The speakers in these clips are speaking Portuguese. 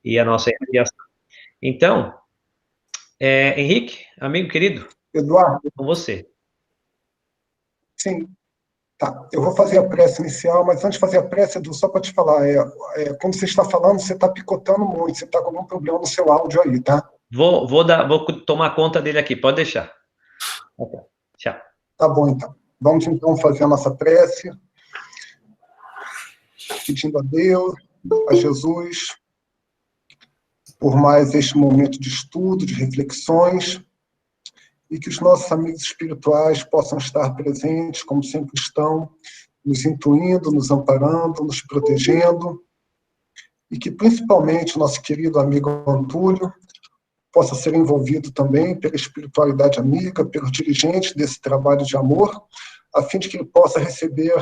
e a nossa irradiação. Então, Henrique, amigo querido, Eduardo, com você. sim, tá. Eu vou fazer a prece inicial, mas antes de fazer a prece, Edu, só para te falar, quando você está falando, você está picotando muito, você está com algum problema no seu áudio aí, tá? Vou tomar conta dele aqui, pode deixar. Ok, tchau. Tá bom, então. Vamos, então, fazer a nossa prece, pedindo a Deus, a Jesus, por mais este momento de estudo, de reflexões, e que os nossos amigos espirituais possam estar presentes, como sempre estão, nos intuindo, nos amparando, nos protegendo, e que, principalmente, o nosso querido amigo Antúlio possa ser envolvido também pela espiritualidade amiga, pelos dirigentes desse trabalho de amor, a fim de que ele possa receber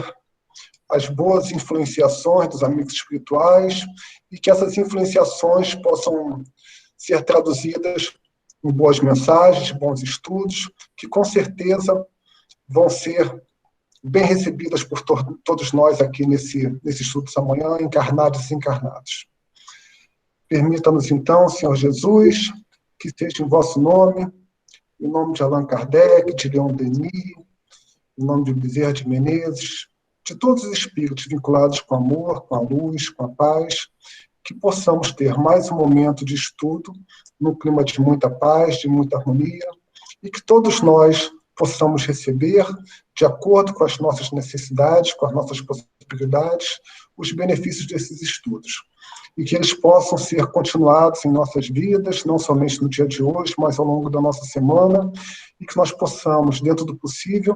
as boas influenciações dos amigos espirituais e que essas influenciações possam ser traduzidas em boas mensagens, bons estudos, que com certeza vão ser bem recebidas por todos nós aqui nesse estudo dessa manhã, encarnados e desencarnados. Permita-nos então, Senhor Jesus, que seja em vosso nome, em nome de Allan Kardec, de Leon Denis, em nome de Bezerra de Menezes, de todos os espíritos vinculados com o amor, com a luz, com a paz, que possamos ter mais um momento de estudo, num clima de muita paz, de muita harmonia, e que todos nós possamos receber, de acordo com as nossas necessidades, com as nossas possibilidades, os benefícios desses estudos. E que eles possam ser continuados em nossas vidas, não somente no dia de hoje, mas ao longo da nossa semana, e que nós possamos, dentro do possível,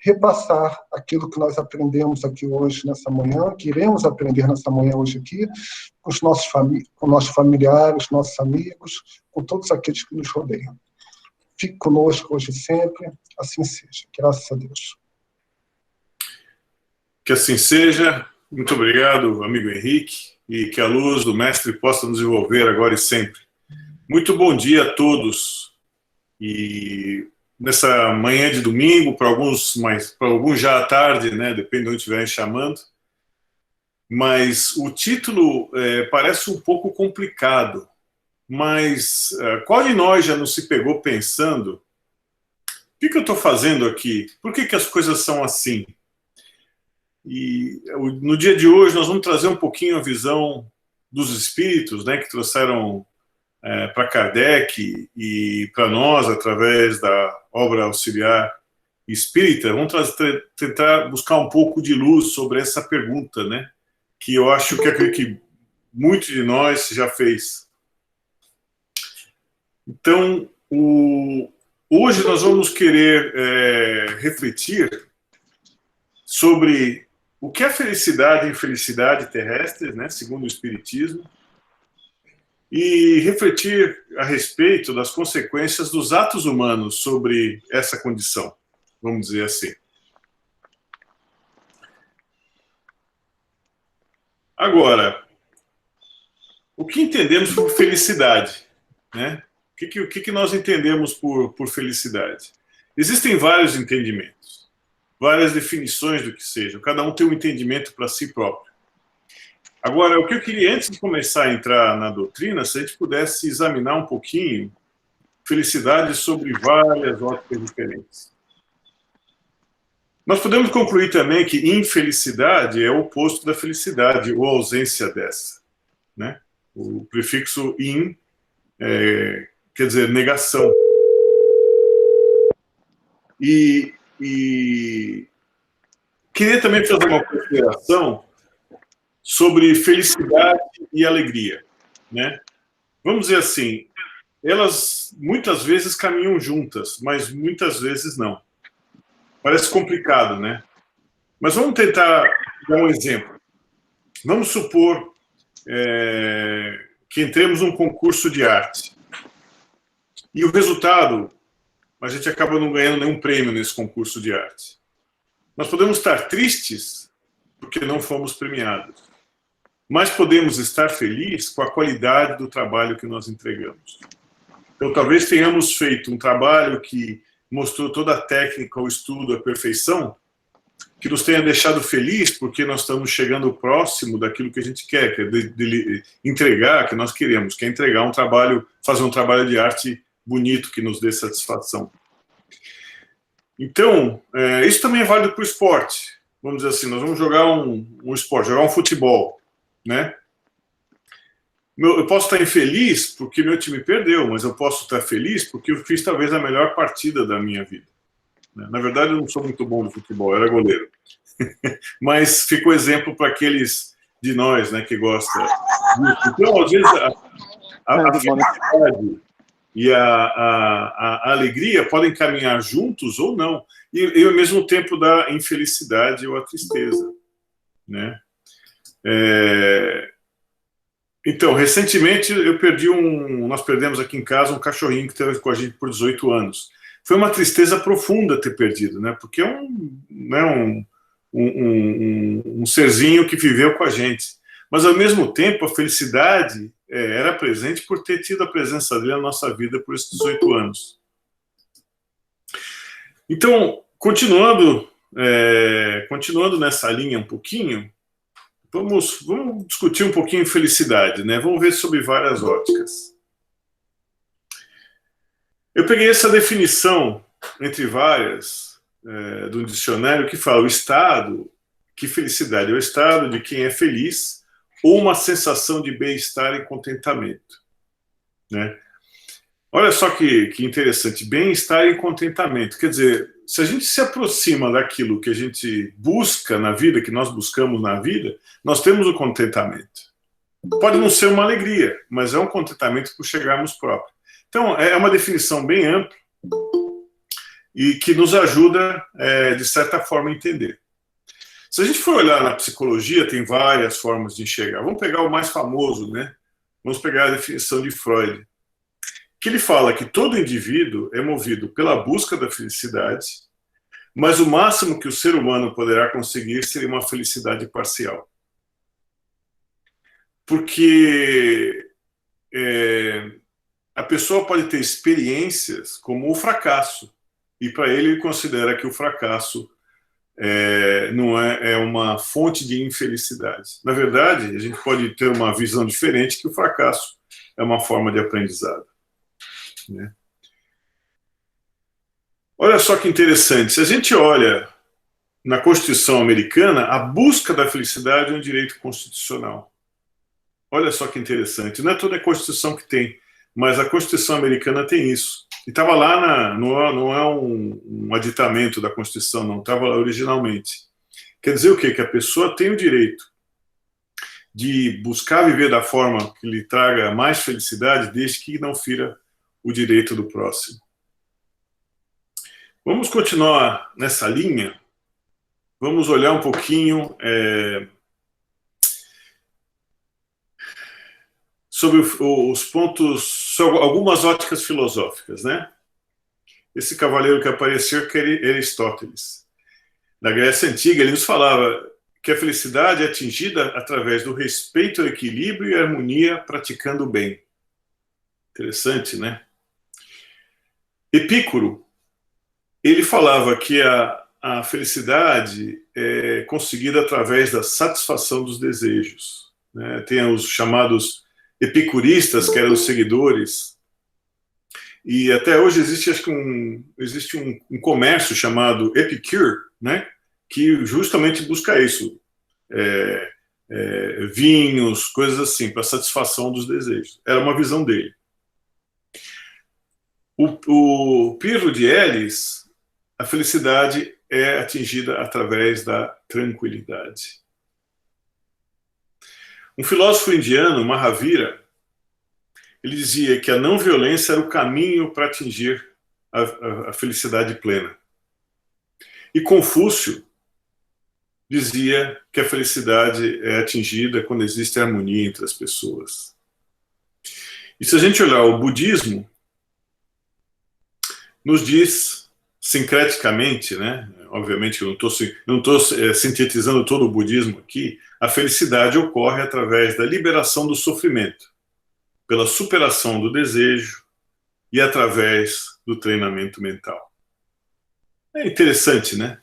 repassar aquilo que nós aprendemos aqui hoje, nessa manhã, que iremos aprender nessa manhã hoje aqui, com os nossos familiares, nossos amigos, com todos aqueles que nos rodeiam. Fique conosco hoje e sempre, assim seja. Graças a Deus. Que assim seja. Muito obrigado, amigo Henrique, e que a luz do Mestre possa nos envolver agora e sempre. Muito bom dia a todos. E nessa manhã de domingo, para alguns já à tarde, né? Depende de onde estiverem chamando. Mas o título parece um pouco complicado. Mas qual de nós já não se pegou pensando: o que eu estou fazendo aqui? Por que as coisas são assim? E no dia de hoje nós vamos trazer um pouquinho a visão dos espíritos, né, que trouxeram para Kardec e para nós através da obra auxiliar espírita. Vamos tentar buscar um pouco de luz sobre essa pergunta, né, que eu acho que muito de nós já fez. Então, hoje nós vamos querer refletir sobre o que é felicidade e infelicidade terrestres, né, segundo o Espiritismo, e refletir a respeito das consequências dos atos humanos sobre essa condição, vamos dizer assim. Agora, o que entendemos por felicidade, né? O que nós entendemos por felicidade? Existem vários entendimentos, várias definições do que seja. Cada um tem um entendimento para si próprio. Agora, o que eu queria, antes de começar a entrar na doutrina, se a gente pudesse examinar um pouquinho felicidade sobre várias óticas diferentes. Nós podemos concluir também que infelicidade é o oposto da felicidade, ou ausência dessa, né? O prefixo in quer dizer negação. E queria também fazer uma consideração sobre felicidade e alegria, né? Vamos dizer assim, elas muitas vezes caminham juntas, mas muitas vezes não. Parece complicado, né? Mas vamos tentar dar um exemplo. Vamos supor que entremos num concurso de arte. E o resultado, a gente acaba não ganhando nenhum prêmio nesse concurso de arte. Nós podemos estar tristes porque não fomos premiados. Mas podemos estar felizes com a qualidade do trabalho que nós entregamos. Então, talvez tenhamos feito um trabalho que mostrou toda a técnica, o estudo, a perfeição, que nos tenha deixado feliz, porque nós estamos chegando próximo daquilo que a gente quer, que é de entregar, que nós queremos, que é entregar um trabalho, fazer um trabalho de arte bonito, que nos dê satisfação. Então, isso também é válido para o esporte. Vamos dizer assim, nós vamos jogar um esporte, jogar um futebol, né? Eu posso estar infeliz porque meu time perdeu, mas eu posso estar feliz porque eu fiz talvez a melhor partida da minha vida. Na verdade, eu não sou muito bom no futebol, eu era goleiro. Mas ficou exemplo para aqueles de nós, né, que gostam disso. Então, às vezes, a felicidade e a alegria podem caminhar juntos ou não. E ao mesmo tempo da infelicidade ou a tristeza, né? Então, recentemente, nós perdemos aqui em casa um cachorrinho que esteve com a gente por 18 anos. Foi uma tristeza profunda ter perdido, né? Porque é um serzinho que viveu com a gente. Mas, ao mesmo tempo, a felicidade era presente por ter tido a presença dele na nossa vida por esses 18 anos. Então, continuando nessa linha um pouquinho, vamos discutir um pouquinho felicidade, né? Vamos ver sobre várias óticas. Eu peguei essa definição, entre várias, do dicionário, que fala que felicidade é o estado de quem é feliz ou uma sensação de bem-estar e contentamento, né? Olha só que interessante, bem-estar e contentamento. Quer dizer, se a gente se aproxima daquilo que a gente busca na vida, que nós buscamos na vida, nós temos o contentamento. Pode não ser uma alegria, mas é um contentamento por chegarmos próprios. Então, é uma definição bem ampla e que nos ajuda, de certa forma, a entender. Se a gente for olhar na psicologia, tem várias formas de enxergar. Vamos pegar o mais famoso, né? Vamos pegar a definição de Freud, que ele fala que todo indivíduo é movido pela busca da felicidade, mas o máximo que o ser humano poderá conseguir seria uma felicidade parcial. Porque a pessoa pode ter experiências como o fracasso, e para ele considera que o fracasso não é uma fonte de infelicidade. Na verdade, a gente pode ter uma visão diferente, que o fracasso é uma forma de aprendizado, né? Olha só que interessante, se a gente olha na Constituição americana, a busca da felicidade é um direito constitucional. Olha só que interessante, não é toda a Constituição que tem, mas a Constituição americana tem isso. E estava lá, não é um aditamento da Constituição, não, estava lá originalmente. Quer dizer o quê? Que a pessoa tem o direito de buscar viver da forma que lhe traga mais felicidade, desde que não fira o direito do próximo. Vamos continuar nessa linha. Vamos olhar um pouquinho sobre os pontos, sobre algumas óticas filosóficas, né? Esse cavaleiro que apareceu, que era Aristóteles. Na Grécia Antiga, ele nos falava que a felicidade é atingida através do respeito ao equilíbrio e harmonia, praticando o bem. Interessante, né? Epicuro, ele falava que a felicidade é conseguida através da satisfação dos desejos, né? Tem os chamados epicuristas, que eram os seguidores, e até hoje existe, acho que existe um comércio chamado Epicure, né? Que justamente busca isso, vinhos, coisas assim, para satisfação dos desejos. Era uma visão dele. O Pirro de Elis, a felicidade é atingida através da tranquilidade. Um filósofo indiano, Mahavira, ele dizia que a não violência era o caminho para atingir a felicidade plena. E Confúcio dizia que a felicidade é atingida quando existe harmonia entre as pessoas. E se a gente olhar o budismo, nos diz sincreticamente, né? Obviamente eu não estou sintetizando todo o budismo aqui, a felicidade ocorre através da liberação do sofrimento, pela superação do desejo e através do treinamento mental. É interessante, né?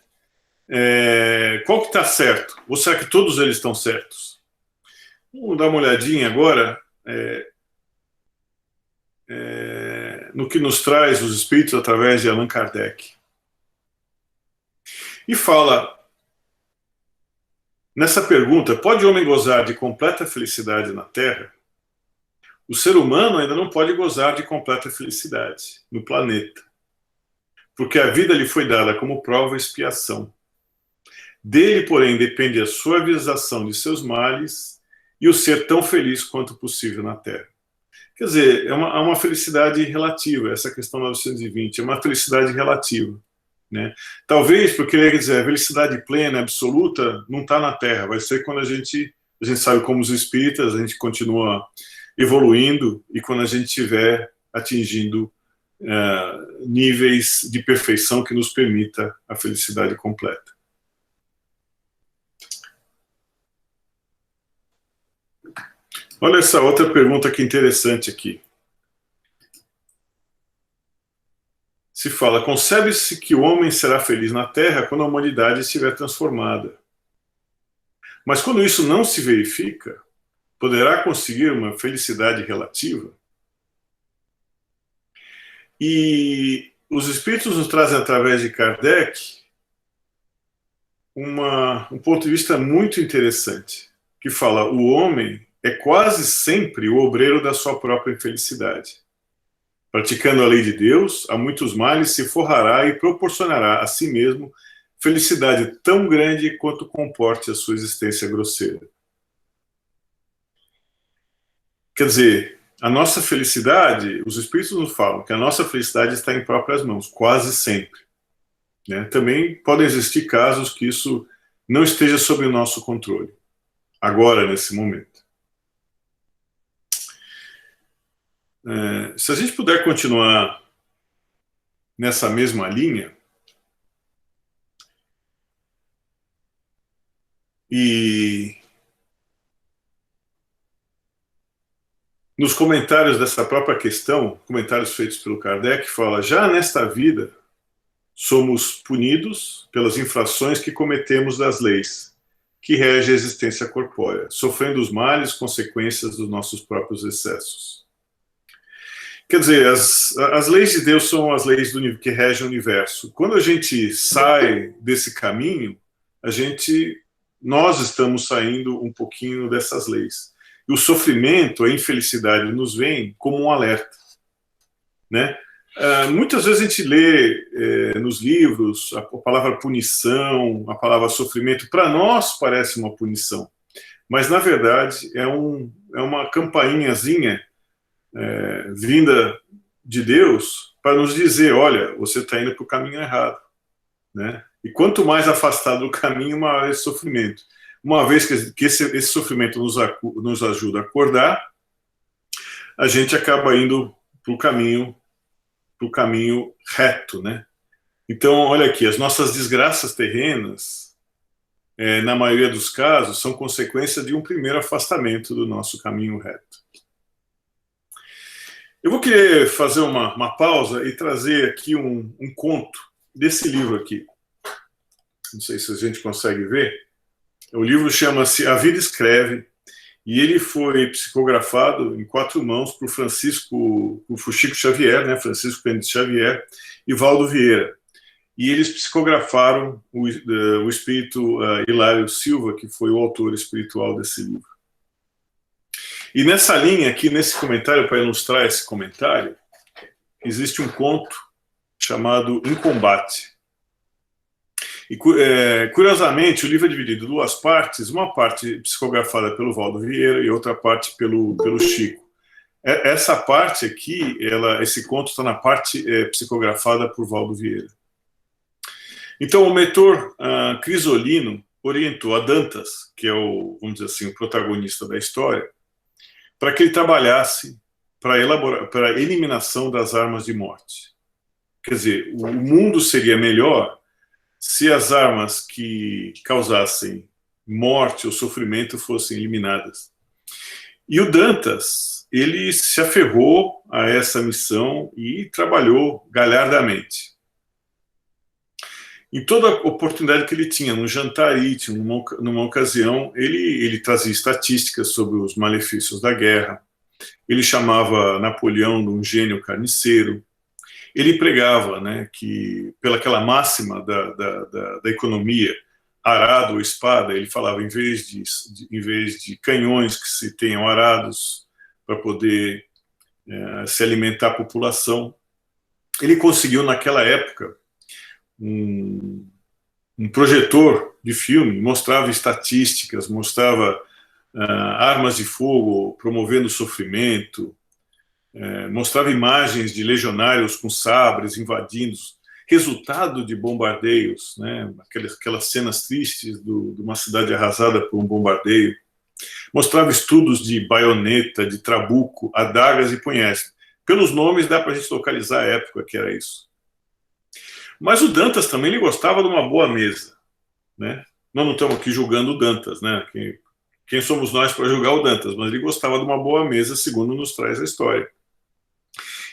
Qual que está certo? Ou será que todos eles estão certos? Vamos dar uma olhadinha agora no que nos traz os Espíritos através de Allan Kardec. E fala, nessa pergunta, pode o homem gozar de completa felicidade na Terra? O ser humano ainda não pode gozar de completa felicidade no planeta, porque a vida lhe foi dada como prova e expiação. Dele, porém, depende a suavização de seus males e o ser tão feliz quanto possível na Terra. Quer dizer, é uma felicidade relativa, essa questão 920, é uma felicidade relativa. Né? Talvez, porque ele quer dizer, a felicidade plena, absoluta, não está na Terra, vai ser quando a gente sabe como os espíritas, a gente continua evoluindo e quando a gente estiver atingindo níveis de perfeição que nos permita a felicidade completa. Olha essa outra pergunta que interessante aqui. Se fala, concebe-se que o homem será feliz na Terra quando a humanidade estiver transformada. Mas quando isso não se verifica, poderá conseguir uma felicidade relativa? E os Espíritos nos trazem, através de Kardec, um ponto de vista muito interessante, que fala, o homem é quase sempre o obreiro da sua própria infelicidade. Praticando a lei de Deus, a muitos males se forrará e proporcionará a si mesmo felicidade tão grande quanto comporte a sua existência grosseira. Quer dizer, a nossa felicidade, os Espíritos nos falam que a nossa felicidade está em próprias mãos, quase sempre. Né? Também podem existir casos que isso não esteja sob o nosso controle, agora, nesse momento. Se a gente puder continuar nessa mesma linha, e nos comentários dessa própria questão, comentários feitos pelo Kardec, fala, já nesta vida somos punidos pelas infrações que cometemos das leis que regem a existência corpórea, sofrendo os males, consequências dos nossos próprios excessos. Quer dizer, as leis de Deus são as leis que regem o universo. Quando a gente sai desse caminho, nós estamos saindo um pouquinho dessas leis. E o sofrimento, a infelicidade nos vem como um alerta. Né? Muitas vezes a gente lê nos livros a palavra punição, a palavra sofrimento, para nós parece uma punição. Mas, na verdade, é uma campainhazinha vinda de Deus para nos dizer, olha, você está indo para o caminho errado. Né? E quanto mais afastado do caminho, maior é esse sofrimento. Uma vez que esse sofrimento nos ajuda a acordar, a gente acaba indo para o caminho reto. Né? Então, olha aqui, as nossas desgraças terrenas, na maioria dos casos, são consequência de um primeiro afastamento do nosso caminho reto. Eu vou querer fazer uma pausa e trazer aqui um conto desse livro aqui. Não sei se a gente consegue ver. O livro chama-se A Vida Escreve, e ele foi psicografado em 4 mãos por Chico Xavier, né, Francisco Cândido Xavier e Valdo Vieira. E eles psicografaram o espírito Hilário Silva, que foi o autor espiritual desse livro. E nessa linha aqui, nesse comentário, para ilustrar esse comentário, existe um conto chamado Em Combate. E, curiosamente, o livro é dividido em 2 partes, uma parte psicografada pelo Valdo Vieira e outra parte pelo Chico. Essa parte aqui, esse conto está na parte psicografada por Valdo Vieira. Então, o mentor Crisolino orientou a Dantas, que é vamos dizer assim, o protagonista da história, para que ele trabalhasse para a eliminação das armas de morte. Quer dizer, o mundo seria melhor se as armas que causassem morte ou sofrimento fossem eliminadas. E o Dantas, ele se aferrou a essa missão e trabalhou galhardamente. Em toda oportunidade que ele tinha, num jantar íntimo, numa ocasião, ele trazia estatísticas sobre os malefícios da guerra, ele chamava Napoleão de um gênio carniceiro, ele pregava, né, que pelaquela máxima da economia, arado ou espada, ele falava, em vez de canhões que se tenham arados para poder se alimentar a população. Ele conseguiu, naquela época, um projetor de filme, mostrava estatísticas, mostrava armas de fogo promovendo sofrimento, mostrava imagens de legionários com sabres invadindo, resultado de bombardeios, né, aquelas cenas tristes de uma cidade arrasada por um bombardeio. Mostrava estudos de baioneta, de trabuco, adagas e punhais. Pelos nomes dá para a gente localizar a época que era isso. Mas o Dantas também ele gostava de uma boa mesa, né? Nós não estamos aqui julgando o Dantas, né? Quem somos nós para julgar o Dantas? Mas ele gostava de uma boa mesa, segundo nos traz a história.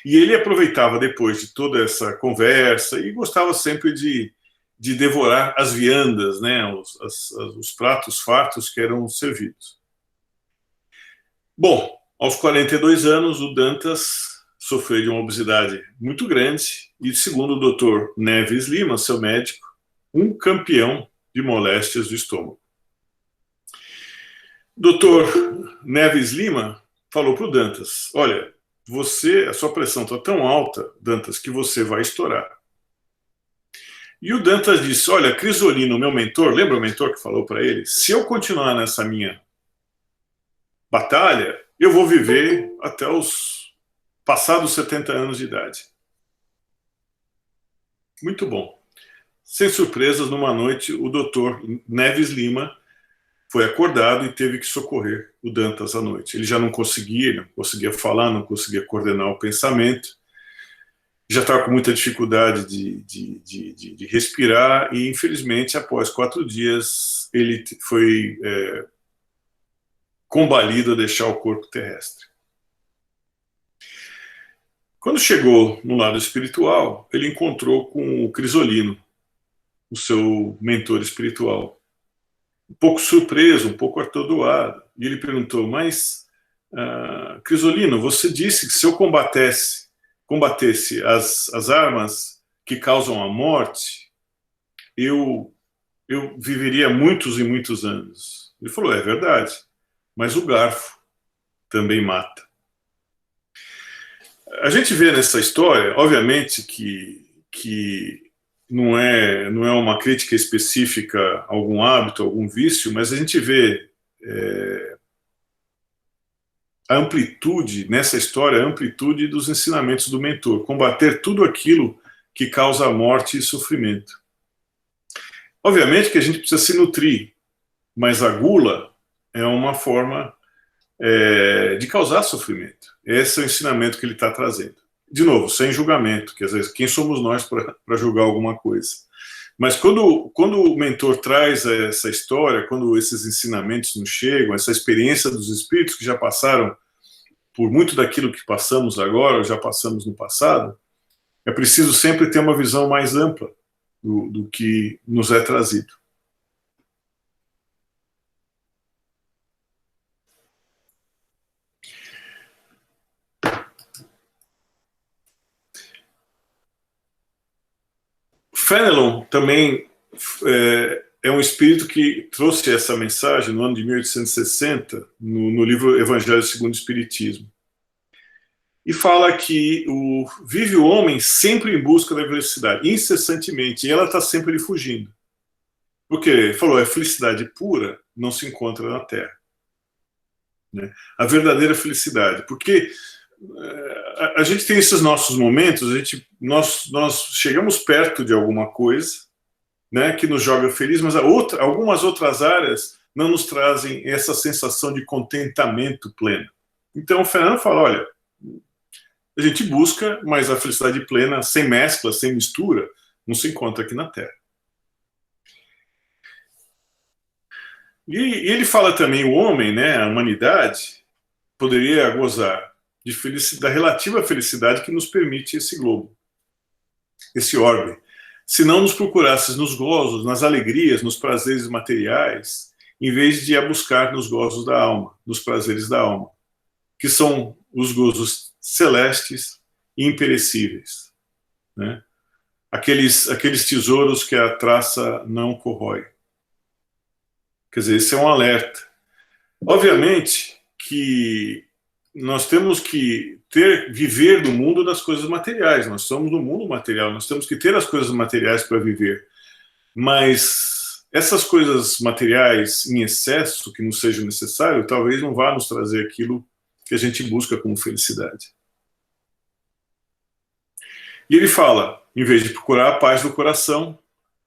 E ele aproveitava depois de toda essa conversa e gostava sempre de devorar as viandas, né? Os pratos fartos que eram servidos. Bom, aos 42 anos, o Dantas sofreu de uma obesidade muito grande e, segundo o Dr. Neves Lima, seu médico, um campeão de moléstias do estômago. Dr. Neves Lima falou para o Dantas, olha, a sua pressão está tão alta, Dantas, que você vai estourar. E o Dantas disse, olha, Crisolino, meu mentor, lembra o mentor que falou para ele? Se eu continuar nessa minha batalha, eu vou viver até os passados 70 anos de idade. Muito bom. Sem surpresas, numa noite, o doutor Neves Lima foi acordado e teve que socorrer o Dantas à noite. Ele já não conseguia falar, não conseguia coordenar o pensamento, já estava com muita dificuldade de respirar e, infelizmente, após 4 dias, ele foi combalido a deixar o corpo terrestre. Quando chegou no lado espiritual, ele encontrou com o Crisolino, o seu mentor espiritual. Um pouco surpreso, um pouco atordoado. E ele perguntou, mas, Crisolino, você disse que se eu combatesse as armas que causam a morte, eu viveria muitos e muitos anos. Ele falou, é verdade, mas o garfo também mata. A gente vê nessa história, obviamente, que não é uma crítica específica a algum hábito, a algum vício, mas a gente vê a amplitude, nessa história, a amplitude dos ensinamentos do mentor, combater tudo aquilo que causa morte e sofrimento. Obviamente que a gente precisa se nutrir, mas a gula é uma forma de causar sofrimento. Esse é o ensinamento que ele está trazendo. De novo, sem julgamento, que às vezes quem somos nós para julgar alguma coisa. Mas quando o mentor traz essa história, quando esses ensinamentos nos chegam, essa experiência dos espíritos que já passaram por muito daquilo que passamos agora, ou já passamos no passado, é preciso sempre ter uma visão mais ampla do que nos é trazido. Fenelon também é um espírito que trouxe essa mensagem no ano de 1860, no livro Evangelho segundo o Espiritismo. E fala que vive o homem sempre em busca da felicidade, incessantemente, e ela está sempre lhe fugindo. Porque ele falou, a felicidade pura não se encontra na Terra. Né? A verdadeira felicidade. Porque a gente tem esses nossos momentos, nós chegamos perto de alguma coisa, né, que nos joga feliz, mas algumas outras áreas não nos trazem essa sensação de contentamento pleno. Então o Fernando fala, olha, a gente busca, mas a felicidade plena, sem mescla, sem mistura, não se encontra aqui na Terra. E ele fala também, o homem, né, a humanidade, poderia gozar da relativa felicidade que nos permite esse globo, esse orbe. se não nos procurasses nos gozos, nas alegrias, nos prazeres materiais, em vez de ir a buscar nos gozos da alma, nos prazeres da alma, que são os gozos celestes e imperecíveis, né? Aqueles tesouros que a traça não corrói. Quer dizer, esse é um alerta. Obviamente que nós temos que viver no mundo das coisas materiais. Nós somos no mundo material, nós temos que ter as coisas materiais para viver. Mas essas coisas materiais em excesso, que não seja necessário, talvez não vá nos trazer aquilo que a gente busca como felicidade. E ele fala, em vez de procurar a paz do coração,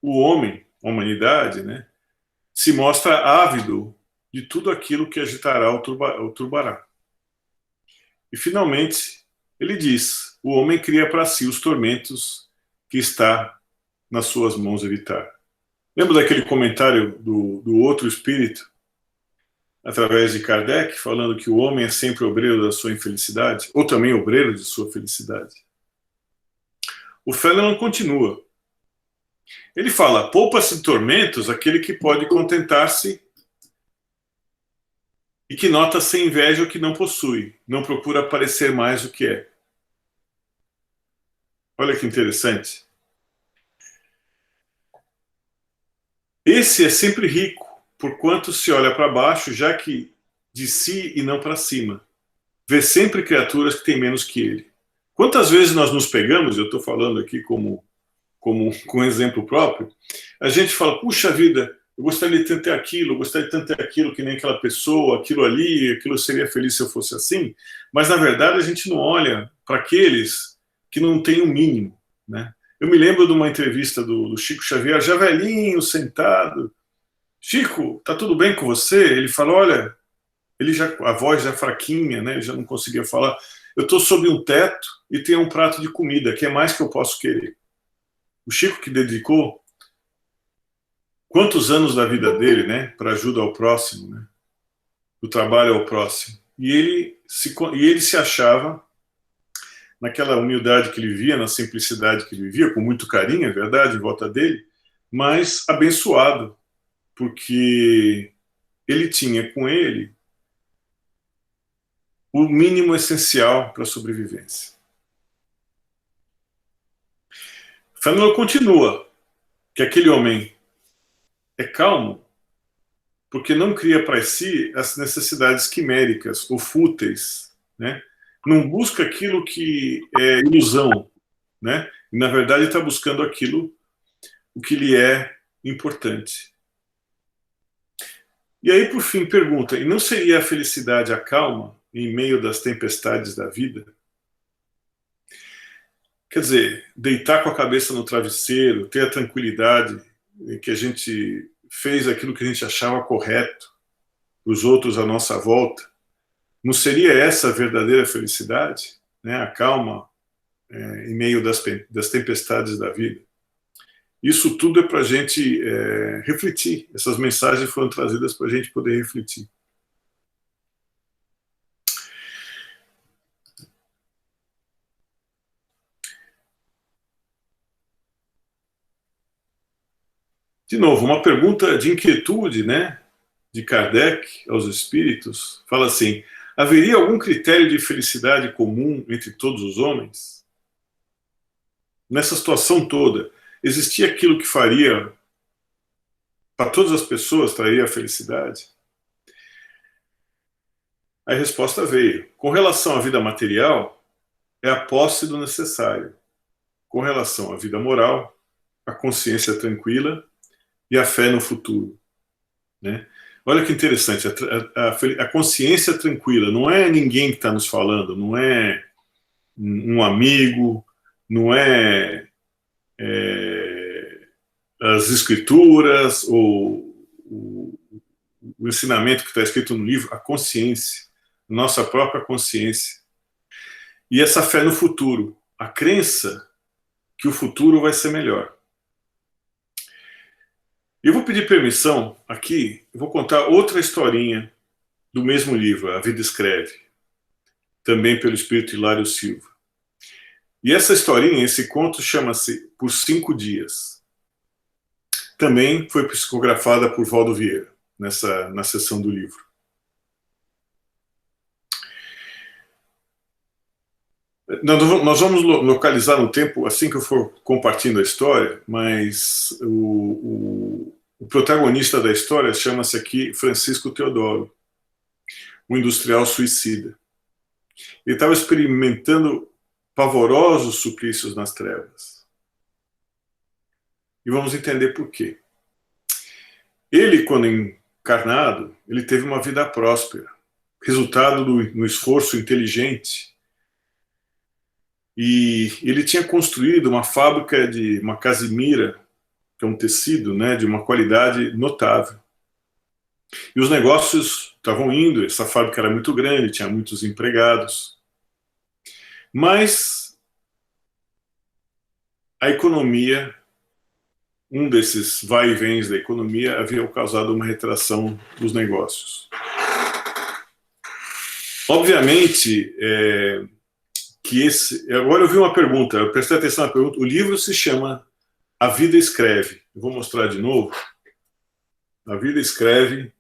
o homem, a humanidade, né, se mostra ávido de tudo aquilo que agitará ou turbará. E, finalmente, ele diz, o homem cria para si os tormentos que está nas suas mãos evitar. Lembra daquele comentário do outro espírito, através de Kardec, falando que o homem é sempre obreiro da sua infelicidade, ou também obreiro de sua felicidade? O Fenelon continua. Ele fala, poupa-se tormentos aquele que pode contentar-se e que nota sem inveja o que não possui, não procura parecer mais do que é. Olha que interessante. Esse é sempre rico, porquanto se olha para baixo, já que de si e não para cima. Vê sempre criaturas que têm menos que ele. Quantas vezes nós nos pegamos, eu estou falando aqui com um exemplo próprio, a gente fala, puxa vida, eu gostaria de tanto ter aquilo, eu gostaria de tanto ter aquilo que nem aquela pessoa, aquilo ali, aquilo seria feliz se eu fosse assim, mas na verdade a gente não olha para aqueles que não têm o mínimo, né? Eu me lembro de uma entrevista do Chico Xavier, já velhinho, sentado. Chico, tá tudo bem com você? Ele fala, olha, a voz já fraquinha, né? Ele já não conseguia falar. Eu estou sob um teto e tenho um prato de comida, que é mais que eu posso querer. O Chico que dedicou quantos anos da vida dele, né, para ajuda ao próximo, né, do trabalho ao próximo. E ele se achava, naquela humildade que ele vivia, na simplicidade que ele vivia, com muito carinho, é verdade, em volta dele, mas abençoado, porque ele tinha com ele o mínimo essencial para a sobrevivência. Fenelon continua que aquele homem é calmo porque não cria para si as necessidades quiméricas ou fúteis, né? Não busca aquilo que é ilusão, né? E, na verdade, está buscando aquilo o que lhe é importante. E aí, por fim, pergunta, e não seria a felicidade a calma em meio das tempestades da vida? Quer dizer, deitar com a cabeça no travesseiro, ter a tranquilidade que a gente fez aquilo que a gente achava correto, os outros à nossa volta, não seria essa a verdadeira felicidade, né? A calma em meio das tempestades da vida? Isso tudo é para a gente refletir. Essas mensagens foram trazidas para a gente poder refletir. De novo, uma pergunta de inquietude, né, de Kardec aos espíritos, fala assim, haveria algum critério de felicidade comum entre todos os homens? Nessa situação toda, existia aquilo que faria para todas as pessoas, traria a felicidade? A resposta veio. Com relação à vida material, é a posse do necessário. Com relação à vida moral, a consciência tranquila e a fé no futuro, né? Olha que interessante, a consciência tranquila não é ninguém que está nos falando, não é um amigo, não é as escrituras ou o ensinamento que está escrito no livro, a consciência, nossa própria consciência. E essa fé no futuro, a crença que o futuro vai ser melhor. Eu vou pedir permissão aqui, eu vou contar outra historinha do mesmo livro, A Vida Escreve, também pelo espírito Hilário Silva. E essa historinha, esse conto, chama-se Por 5 Dias. Também foi psicografada por Valdo Vieira, na seção do livro. Nós vamos localizar no tempo, assim que eu for compartilhando a história, mas o protagonista da história chama-se aqui Francisco Teodoro, um industrial suicida. Ele estava experimentando pavorosos suplícios nas trevas. E vamos entender por quê. Ele, quando encarnado, ele teve uma vida próspera, resultado do esforço inteligente. E ele tinha construído uma fábrica de uma casimira, que é um tecido, né, de uma qualidade notável. E os negócios estavam indo, essa fábrica era muito grande, tinha muitos empregados. Mas a economia, um desses vai e vens da economia, havia causado uma retração dos negócios. Obviamente, agora eu vi uma pergunta, eu prestei atenção na pergunta. O livro se chama A Vida Escreve. Eu vou mostrar de novo. A Vida Escreve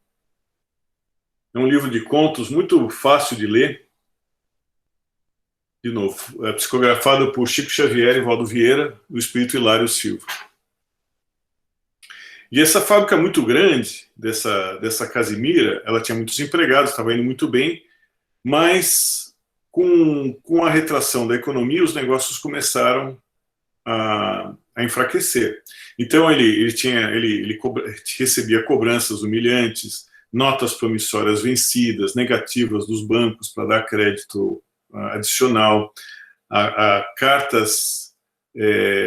é um livro de contos muito fácil de ler. De novo, é psicografado por Chico Xavier e Valdo Vieira, do espírito Hilário Silva. E essa fábrica muito grande, dessa casimira, ela tinha muitos empregados, estava indo muito bem, mas com a retração da economia, os negócios começaram a enfraquecer. Então ele recebia cobranças humilhantes, notas promissórias vencidas, negativas dos bancos para dar crédito adicional, a cartas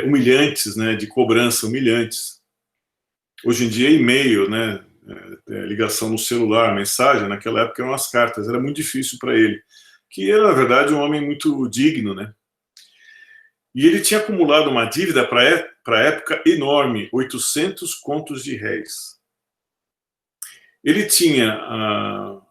humilhantes, né, de cobrança humilhantes. Hoje em dia é e-mail, né, ligação no celular, mensagem, naquela época eram as cartas, era muito difícil para ele, que era, na verdade, um homem muito digno, né? E ele tinha acumulado uma dívida para a época enorme, 800 contos de réis. Ele tinha...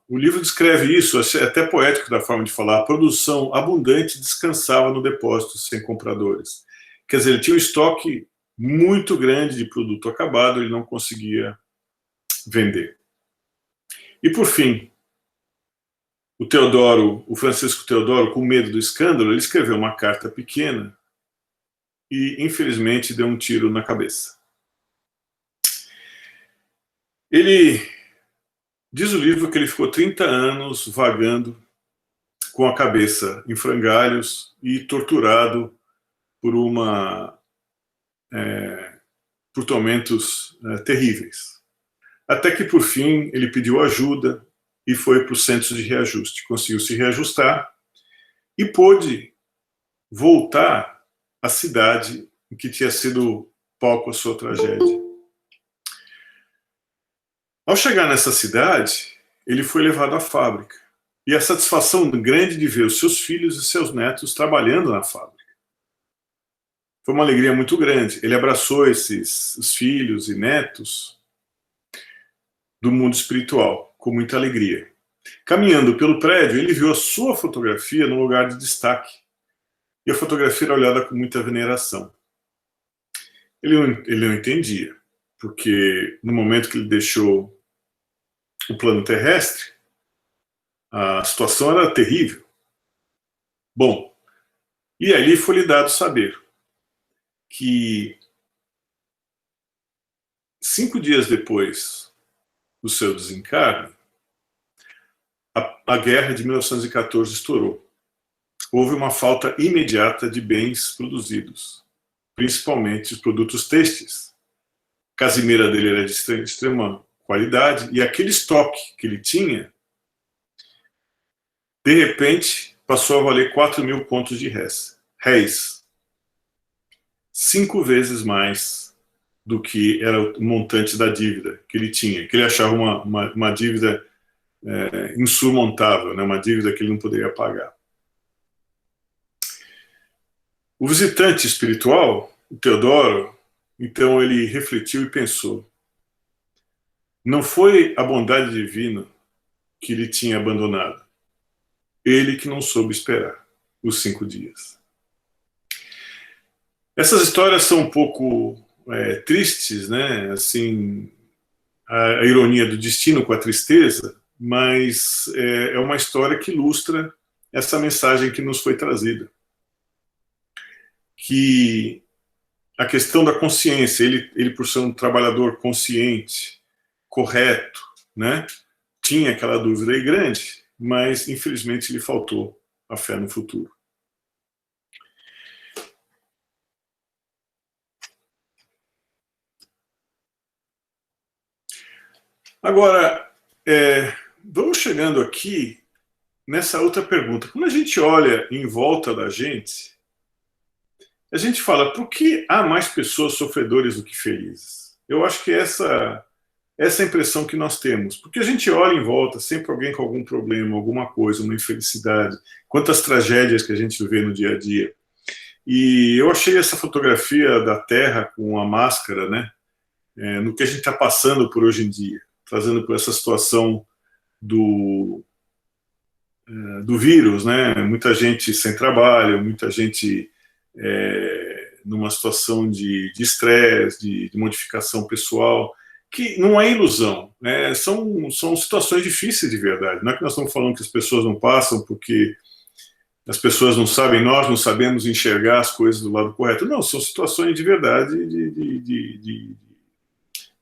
o livro descreve isso, é até poético da forma de falar, a produção abundante descansava no depósito sem compradores. Quer dizer, ele tinha um estoque muito grande de produto acabado, ele não conseguia vender. E por fim, o Francisco Teodoro, com medo do escândalo, ele escreveu uma carta pequena e, infelizmente, deu um tiro na cabeça. Diz o livro que ele ficou 30 anos vagando com a cabeça em frangalhos e torturado por por tormentos terríveis. Até que, por fim, ele pediu ajuda e foi para o centro de reajuste. Conseguiu se reajustar e pôde voltar à cidade em que tinha sido palco a sua tragédia. Ao chegar nessa cidade, ele foi levado à fábrica. E a satisfação grande de ver os seus filhos e seus netos trabalhando na fábrica. Foi uma alegria muito grande. Ele abraçou os filhos e netos do mundo espiritual, com muita alegria. Caminhando pelo prédio, ele viu a sua fotografia num lugar de destaque. E a fotografia era olhada com muita veneração. Ele não entendia, porque no momento que ele deixou o plano terrestre, a situação era terrível. Bom, e ali foi-lhe dado saber que 5 dias depois do seu desencarne, a guerra de 1914 estourou. Houve uma falta imediata de bens produzidos, principalmente os produtos têxteis. A casimira dele era de extrema qualidade, e aquele estoque que ele tinha, de repente, passou a valer 4.000 contos de réis. 5 vezes mais do que era o montante da dívida que ele tinha, que ele achava uma dívida insurmontável, né? Uma dívida que ele não poderia pagar. O visitante espiritual, o Teodoro, então ele refletiu e pensou: não foi a bondade divina que ele tinha abandonado, ele que não soube esperar os 5 dias. Essas histórias são um pouco tristes, né? Assim, a ironia do destino com a tristeza, mas é uma história que ilustra essa mensagem que nos foi trazida. Que a questão da consciência, ele por ser um trabalhador consciente, correto, né? Tinha aquela dúvida aí grande, mas infelizmente lhe faltou a fé no futuro. Agora, vamos chegando aqui nessa outra pergunta. Quando a gente olha em volta da gente, a gente fala, por que há mais pessoas sofredoras do que felizes? Eu acho que essa é a impressão que nós temos. Porque a gente olha em volta, sempre alguém com algum problema, alguma coisa, uma infelicidade, quantas tragédias que a gente vê no dia a dia. E eu achei essa fotografia da Terra com a máscara, né, no que a gente está passando por hoje em dia, trazendo por essa situação do vírus, né? Muita gente sem trabalho, muita gente numa situação de estresse, de modificação pessoal, que não é ilusão, né? São situações difíceis de verdade. Não é que nós estamos falando que as pessoas não passam porque as pessoas não sabem, nós não sabemos enxergar as coisas do lado correto. Não, são situações de verdade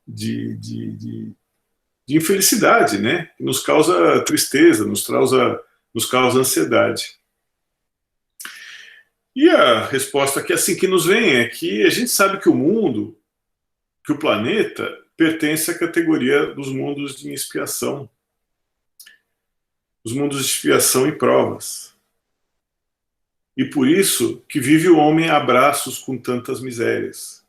de infelicidade, né? Que nos causa tristeza, nos causa ansiedade. E a resposta que assim que nos vem é que a gente sabe que o mundo, que o planeta, pertence à categoria dos mundos de expiação. Os mundos de expiação e provas. E por isso que vive o homem a braços com tantas misérias.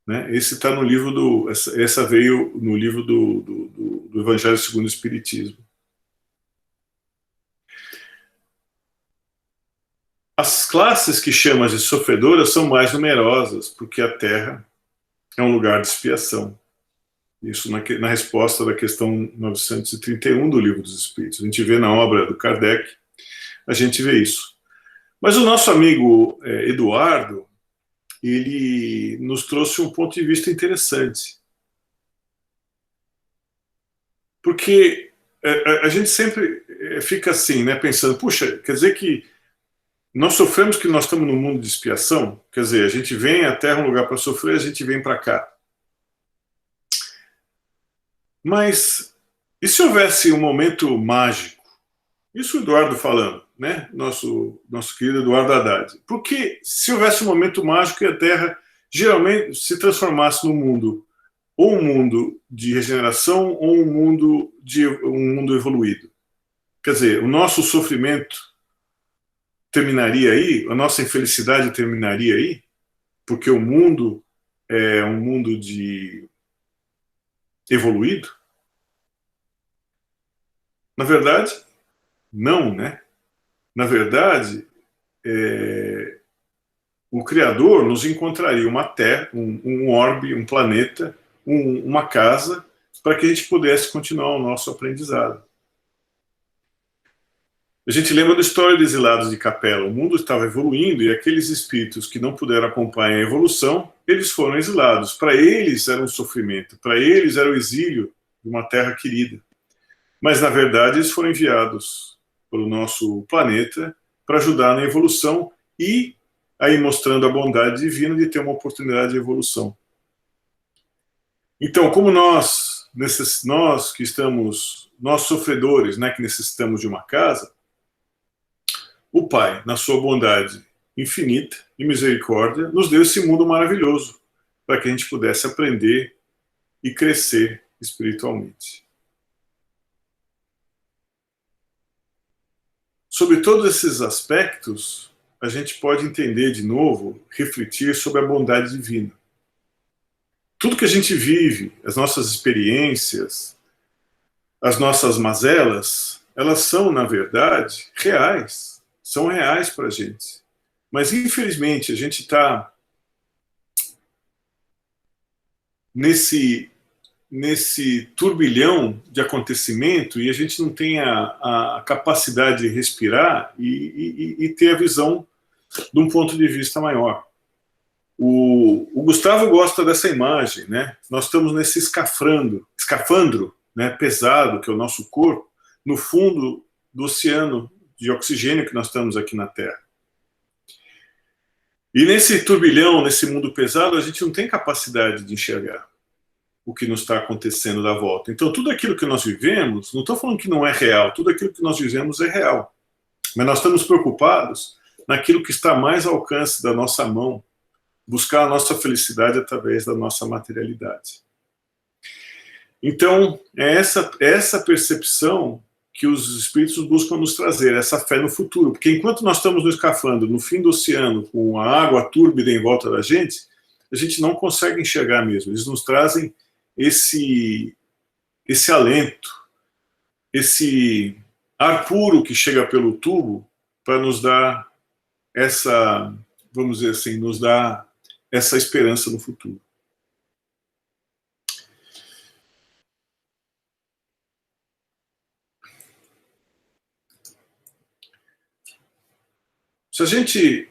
Né? Essa veio no livro do Evangelho segundo o Espiritismo. As classes que chamas de sofredoras são mais numerosas, porque a Terra é um lugar de expiação. Isso na resposta da questão 931 do Livro dos Espíritos. A gente vê na obra do Kardec, a gente vê isso. Mas o nosso amigo Eduardo, ele nos trouxe um ponto de vista interessante. Porque a gente sempre fica assim, né, pensando, puxa, quer dizer que nós sofremos que nós estamos no mundo de expiação? Quer dizer, a gente vem à Terra um lugar para sofrer, a gente vem para cá. Mas e se houvesse um momento mágico? Isso o Eduardo falando, né? Nosso querido Eduardo Haddad. Porque se houvesse um momento mágico e a Terra geralmente se transformasse num mundo, ou um mundo de regeneração, ou um mundo evoluído. Quer dizer, o nosso sofrimento terminaria aí, a nossa infelicidade terminaria aí, porque o mundo é um mundo evoluído? Na verdade, não, né? Na verdade, o Criador nos encontraria uma Terra, um orbe, um planeta, uma casa, para que a gente pudesse continuar o nosso aprendizado. A gente lembra da história dos exilados de Capela. O mundo estava evoluindo e aqueles espíritos que não puderam acompanhar a evolução, eles foram exilados. Para eles era um sofrimento, para eles era o exílio de uma terra querida. Mas, na verdade, eles foram enviados para o nosso planeta para ajudar na evolução e aí mostrando a bondade divina de ter uma oportunidade de evolução. Então, como nós que estamos, nós sofredores, né, que necessitamos de uma casa, o Pai, na sua bondade infinita e misericórdia, nos deu esse mundo maravilhoso para que a gente pudesse aprender e crescer espiritualmente. Sobre todos esses aspectos, a gente pode entender de novo, refletir sobre a bondade divina. Tudo que a gente vive, as nossas experiências, as nossas mazelas, elas são, na verdade, reais. São reais para a gente. Mas, infelizmente, a gente está nesse turbilhão de acontecimento e a gente não tem a capacidade de respirar e ter a visão de um ponto de vista maior. O Gustavo gosta dessa imagem, né? Nós estamos nesse escafandro, né, pesado, que é o nosso corpo, no fundo do oceano de oxigênio que nós estamos aqui na Terra. E nesse turbilhão, nesse mundo pesado, a gente não tem capacidade de enxergar o que nos está acontecendo da volta. Então, tudo aquilo que nós vivemos, não estou falando que não é real, tudo aquilo que nós vivemos é real. Mas nós estamos preocupados naquilo que está mais ao alcance da nossa mão, buscar a nossa felicidade através da nossa materialidade. Então, é essa percepção que os espíritos buscam nos trazer, essa fé no futuro. Porque enquanto nós estamos no escafandro, no fim do oceano, com a água túrbida em volta da gente, a gente não consegue enxergar mesmo. Eles nos trazem esse alento, esse ar puro que chega pelo tubo para nos dar essa, vamos dizer assim, nos dar essa esperança no futuro. Se a gente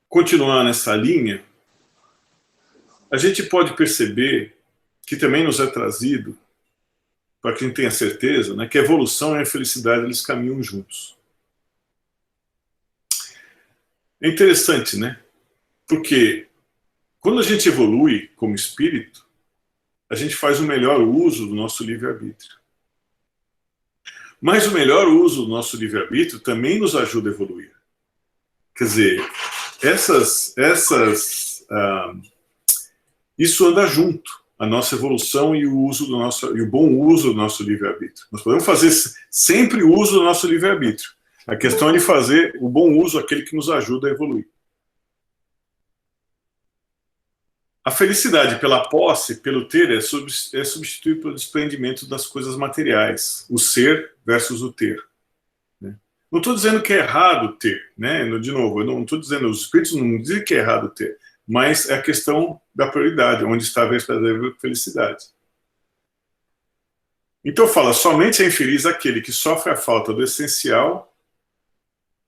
continuar nessa linha, a gente pode perceber que também nos é trazido, para quem tem a certeza, né, que a evolução e a felicidade eles caminham juntos. É interessante, né? Porque quando a gente evolui como espírito, a gente faz o melhor uso do nosso livre-arbítrio. Mas o melhor uso do nosso livre-arbítrio também nos ajuda a evoluir. Quer dizer, isso anda junto, a nossa evolução e o bom uso do nosso livre-arbítrio. Nós podemos fazer sempre o uso do nosso livre-arbítrio. A questão é de fazer o bom uso, aquele que nos ajuda a evoluir. A felicidade pela posse, pelo ter, é substituir pelo desprendimento das coisas materiais, o ser versus o ter. Não estou dizendo que é errado ter, né? De novo, eu não estou dizendo, os espíritos não dizem que é errado ter, mas é a questão da prioridade, onde está a verdadeira felicidade. Então fala, somente é infeliz aquele que sofre a falta do essencial,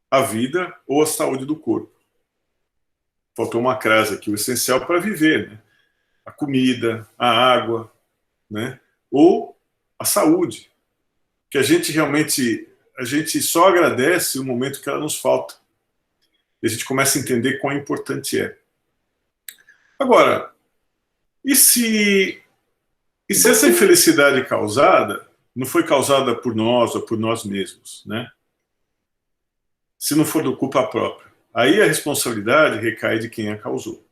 a vida ou a saúde do corpo. Faltou uma crase aqui, o essencial para viver, né? A comida, a água, né? Ou a saúde, que a gente só agradece o momento que ela nos falta. E a gente começa a entender quão importante é. Agora, e se essa infelicidade causada não foi causada por nós ou por nós mesmos, né? Se não for de culpa própria, aí a responsabilidade recai de quem a causou.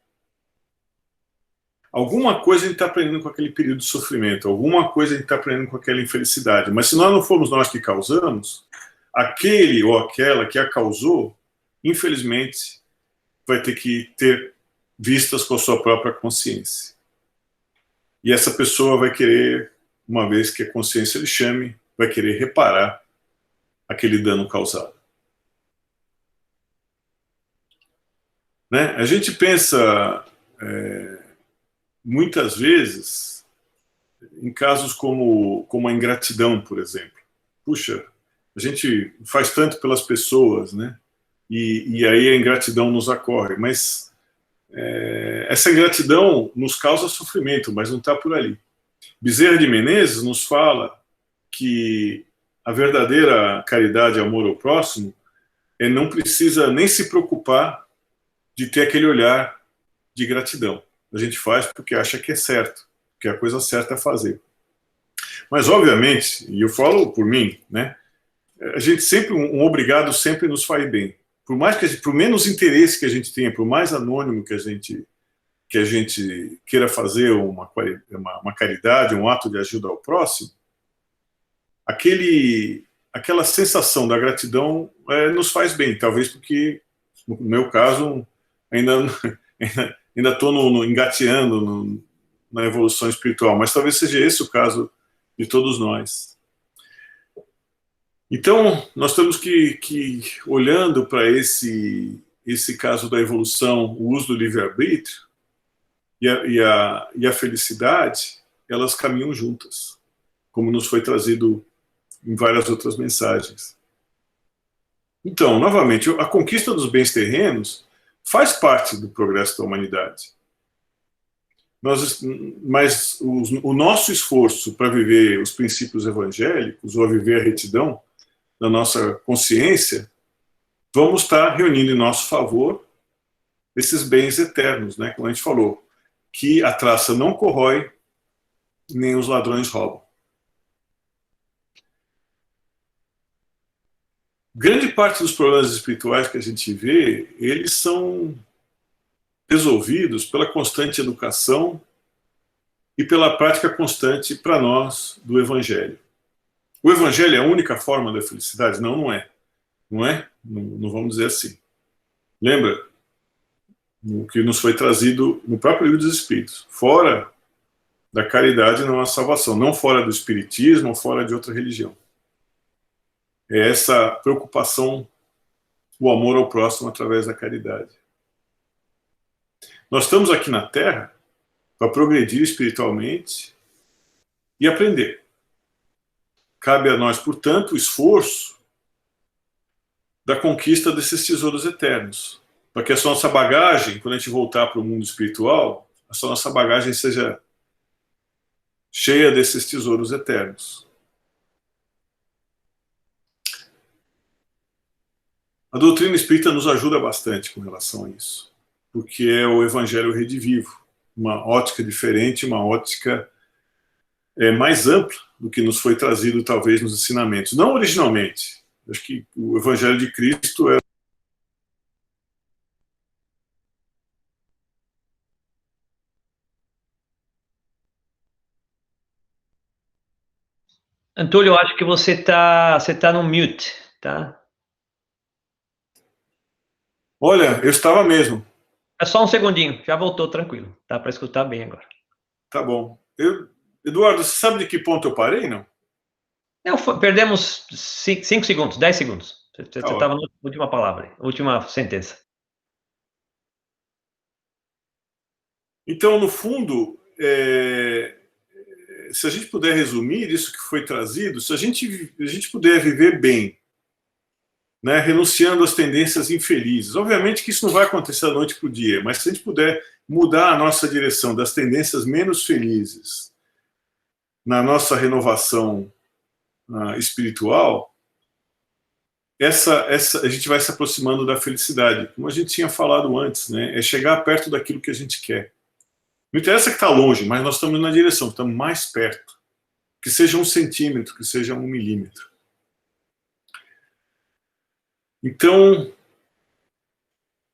Alguma coisa a gente está aprendendo com aquele período de sofrimento, alguma coisa a gente está aprendendo com aquela infelicidade, mas se nós não fomos nós que causamos, aquele ou aquela que a causou, infelizmente, vai ter que ter vistas com a sua própria consciência. E essa pessoa vai querer, uma vez que a consciência lhe chame, vai querer reparar aquele dano causado. Né? A gente pensa, muitas vezes, em casos como a ingratidão, por exemplo. Puxa, a gente faz tanto pelas pessoas, né? E aí a ingratidão nos ocorre, mas essa ingratidão nos causa sofrimento, mas não está por ali. Bezerra de Menezes nos fala que a verdadeira caridade e amor ao próximo não precisa nem se preocupar de ter aquele olhar de gratidão. A gente faz porque acha que é certo, que é a coisa certa a fazer. Mas, obviamente, e eu falo por mim, né? A gente sempre, um obrigado sempre nos faz bem. Por mais que por menos interesse que a gente tenha, por mais anônimo que a gente queira fazer uma caridade, um ato de ajuda ao próximo, aquela sensação da gratidão nos faz bem. Talvez porque, no meu caso, ainda estou engateando na evolução espiritual, mas talvez seja esse o caso de todos nós. Então, nós temos que olhando para esse caso da evolução, o uso do livre-arbítrio e a felicidade, elas caminham juntas, como nos foi trazido em várias outras mensagens. Então, novamente, a conquista dos bens terrenos faz parte do progresso da humanidade. Mas o nosso esforço para viver os princípios evangélicos, ou a viver a retidão da nossa consciência, vamos estar reunindo em nosso favor esses bens eternos, né, como a gente falou, que a traça não corrói, nem os ladrões roubam. Grande parte dos problemas espirituais que a gente vê, eles são resolvidos pela constante educação e pela prática constante para nós do Evangelho. O Evangelho é a única forma da felicidade? Não, não é. Não é? Não vamos dizer assim. Lembra o que nos foi trazido no próprio Livro dos Espíritos? Fora da caridade não há salvação, não fora do espiritismo ou fora de outra religião. É essa preocupação, o amor ao próximo através da caridade. Nós estamos aqui na Terra para progredir espiritualmente e aprender. Cabe a nós, portanto, o esforço da conquista desses tesouros eternos, para que a nossa bagagem, quando a gente voltar para o mundo espiritual, a nossa bagagem seja cheia desses tesouros eternos. A doutrina espírita nos ajuda bastante com relação a isso, porque é o Evangelho redivivo, uma ótica diferente, uma ótica mais ampla do que nos foi trazido talvez nos ensinamentos. Não originalmente. Acho que o Evangelho de Cristo é Antônio, eu acho que você tá no mute, tá? Olha, eu estava mesmo. É só um segundinho, já voltou, tranquilo. Dá para escutar bem agora. Tá bom. Eduardo, você sabe de que ponto eu parei, não? Perdemos 5 segundos, 10 segundos. Você estava na última palavra, última sentença. Então, no fundo, se a gente puder resumir isso que foi trazido, se a gente puder viver bem, né, renunciando às tendências infelizes. Obviamente que isso não vai acontecer da noite para o dia, mas se a gente puder mudar a nossa direção das tendências menos felizes na nossa renovação espiritual, a gente vai se aproximando da felicidade. Como a gente tinha falado antes, né, é chegar perto daquilo que a gente quer. Não interessa que está longe, mas nós estamos na direção, estamos mais perto. Que seja 1 centímetro, que seja 1 milímetro. Então,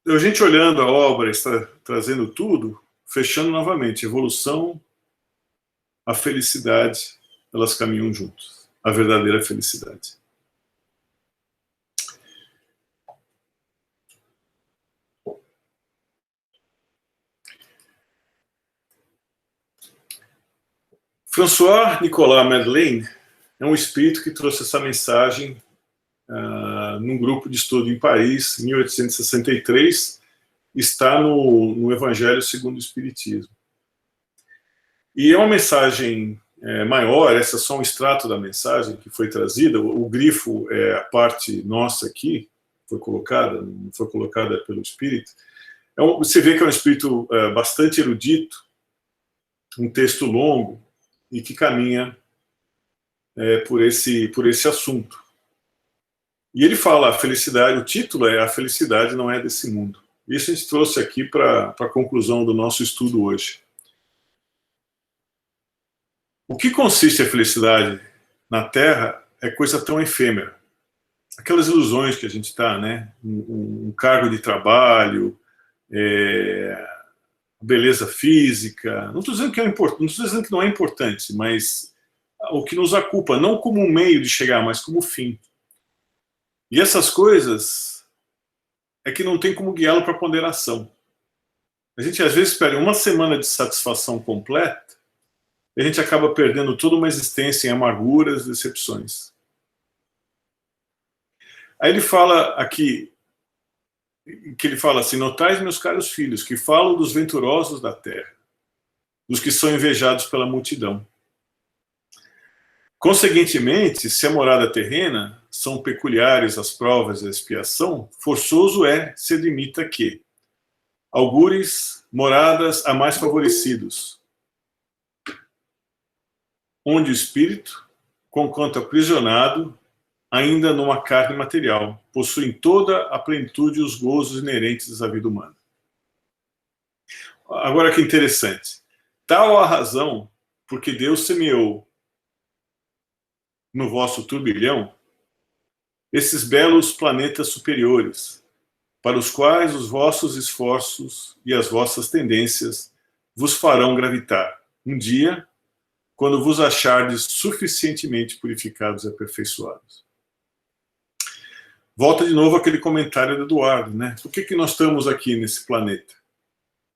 a gente olhando a obra, está trazendo tudo, fechando novamente, evolução, a felicidade, elas caminham juntos. A verdadeira felicidade. François-Nicolas Madeleine é um espírito que trouxe essa mensagem num grupo de estudo em Paris, em 1863, está no Evangelho segundo o Espiritismo. E é uma mensagem maior, essa é só um extrato da mensagem que foi trazida, o grifo é a parte nossa aqui, foi colocada, não foi colocada pelo Espírito. Você vê que é um espírito bastante erudito, um texto longo, e que caminha por esse assunto. E ele fala, a felicidade, o título é A Felicidade Não É Desse Mundo. Isso a gente trouxe aqui para a conclusão do nosso estudo hoje. O que consiste a felicidade na Terra é coisa tão efêmera. Aquelas ilusões que a gente está, né? Um cargo de trabalho, beleza física. Não estou dizendo que não estou dizendo que não é importante, mas o que nos ocupa, não como um meio de chegar, mas como fim. E essas coisas é que não tem como guiá-lo para a ponderação. A gente às vezes espera uma semana de satisfação completa e a gente acaba perdendo toda uma existência em amarguras e decepções. Aí ele fala aqui, que ele fala assim, notais, meus caros filhos, que falo dos venturosos da terra, dos que são invejados pela multidão. Conseguintemente, se a morada terrena são peculiares as provas e a expiação, forçoso se admita que, Algures, moradas a mais favorecidos, onde o espírito, conquanto aprisionado, ainda numa carne material, possui em toda a plenitude os gozos inerentes à vida humana. Agora que interessante. Tal a razão porque Deus semeou no vosso turbilhão esses belos planetas superiores, para os quais os vossos esforços e as vossas tendências vos farão gravitar, um dia, quando vos achardes suficientemente purificados e aperfeiçoados. Volta de novo aquele comentário do Eduardo, né? Por que nós estamos aqui nesse planeta?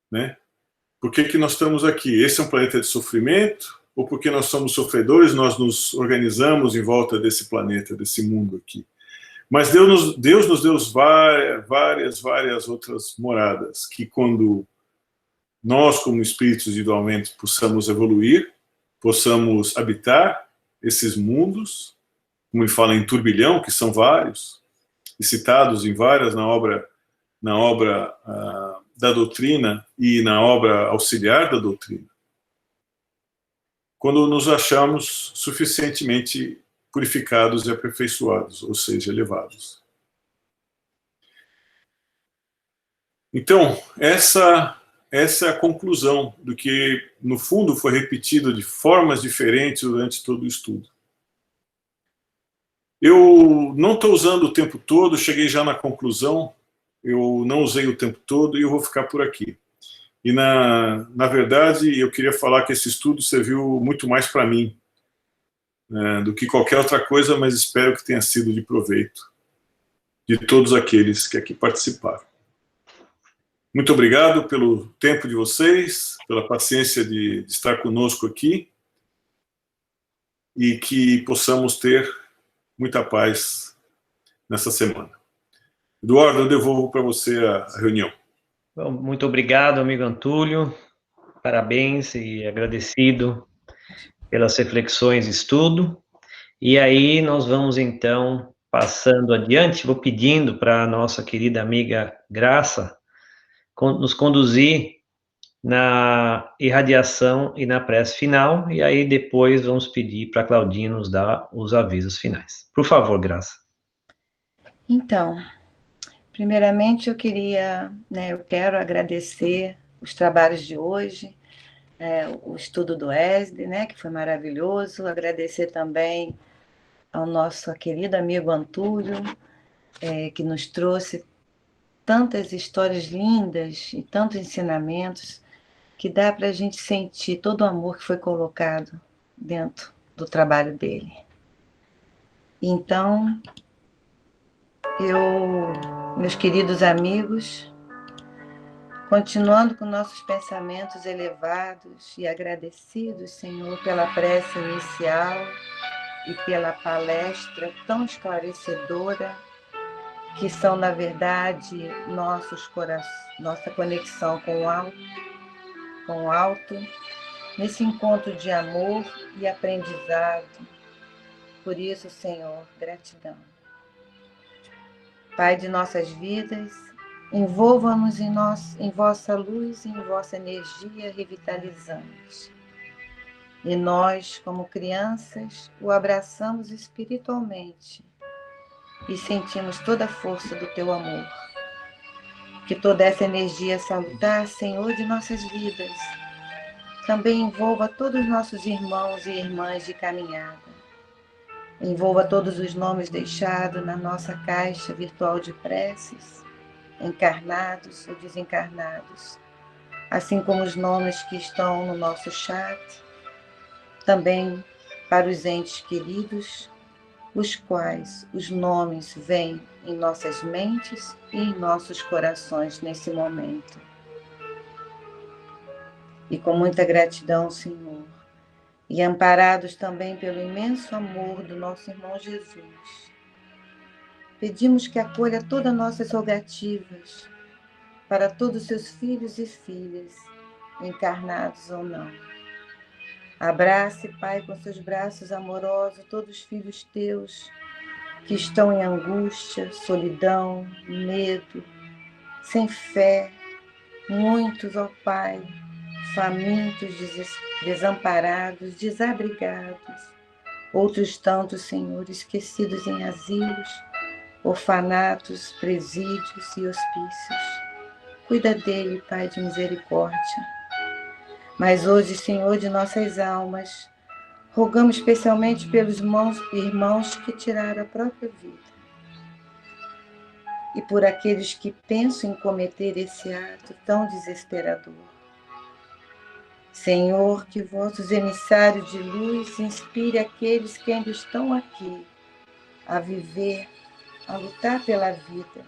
Né? Por que nós estamos aqui? Esse é um planeta de sofrimento? Ou porque nós somos sofredores, nós nos organizamos em volta desse planeta, desse mundo aqui? Mas Deus nos deu várias outras moradas, que quando nós, como espíritos individualmente, possamos evoluir, possamos habitar esses mundos, como ele fala em turbilhão, que são vários, e citados em várias na obra da doutrina e na obra auxiliar da doutrina, quando nos achamos suficientemente purificados e aperfeiçoados, ou seja, elevados. Então, essa é a conclusão do que, no fundo, foi repetido de formas diferentes durante todo o estudo. Eu não estou usando o tempo todo, cheguei já na conclusão, eu não usei o tempo todo e eu vou ficar por aqui. E, na verdade, eu queria falar que esse estudo serviu muito mais para mim, do que qualquer outra coisa, mas espero que tenha sido de proveito de todos aqueles que aqui participaram. Muito obrigado pelo tempo de vocês, pela paciência de estar conosco aqui, e que possamos ter muita paz nessa semana. Eduardo, eu devolvo para você a reunião. Bom, muito obrigado, amigo Antúlio. Parabéns e agradecido pelas reflexões e estudo. E aí nós vamos, então, passando adiante, vou pedindo para a nossa querida amiga Graça nos conduzir na irradiação e na prece final, e aí depois vamos pedir para a Claudinha nos dar os avisos finais. Por favor, Graça. Então, primeiramente eu quero agradecer os trabalhos de hoje, o estudo do ESD, que foi maravilhoso, agradecer também ao nosso querido amigo Antúlio, que nos trouxe tantas histórias lindas e tantos ensinamentos que dá para a gente sentir todo o amor que foi colocado dentro do trabalho dele. Então, meus queridos amigos, continuando com nossos pensamentos elevados e agradecidos, Senhor, pela prece inicial e pela palestra tão esclarecedora, que são, na verdade, nossa conexão com o alto, nesse encontro de amor e aprendizado. Por isso, Senhor, gratidão. Pai de nossas vidas, envolva-nos em vossa luz e em vossa energia revitalizante. E nós, como crianças, o abraçamos espiritualmente e sentimos toda a força do teu amor. Que toda essa energia salutar, Senhor, de nossas vidas, também envolva todos os nossos irmãos e irmãs de caminhada. Envolva todos os nomes deixados na nossa caixa virtual de preces, encarnados ou desencarnados, assim como os nomes que estão no nosso chat, também para os entes queridos, os quais os nomes vêm em nossas mentes e em nossos corações nesse momento. E com muita gratidão, Senhor, e amparados também pelo imenso amor do nosso irmão Jesus, pedimos que acolha todas nossas rogativas para todos os seus filhos e filhas, encarnados ou não. Abrace, Pai, com seus braços amorosos todos os filhos teus que estão em angústia, solidão, medo, sem fé, Muitos, ó Pai, famintos, desamparados, desabrigados. Outros tantos, Senhor, esquecidos em asilos, orfanatos, presídios e hospícios. Cuida dele, Pai de misericórdia. Mas hoje, Senhor de nossas almas, rogamos especialmente pelos irmãos que tiraram a própria vida e por aqueles que pensam em cometer esse ato tão desesperador. Senhor, que vossos emissários de luz inspire aqueles que ainda estão aqui a viver, a lutar pela vida,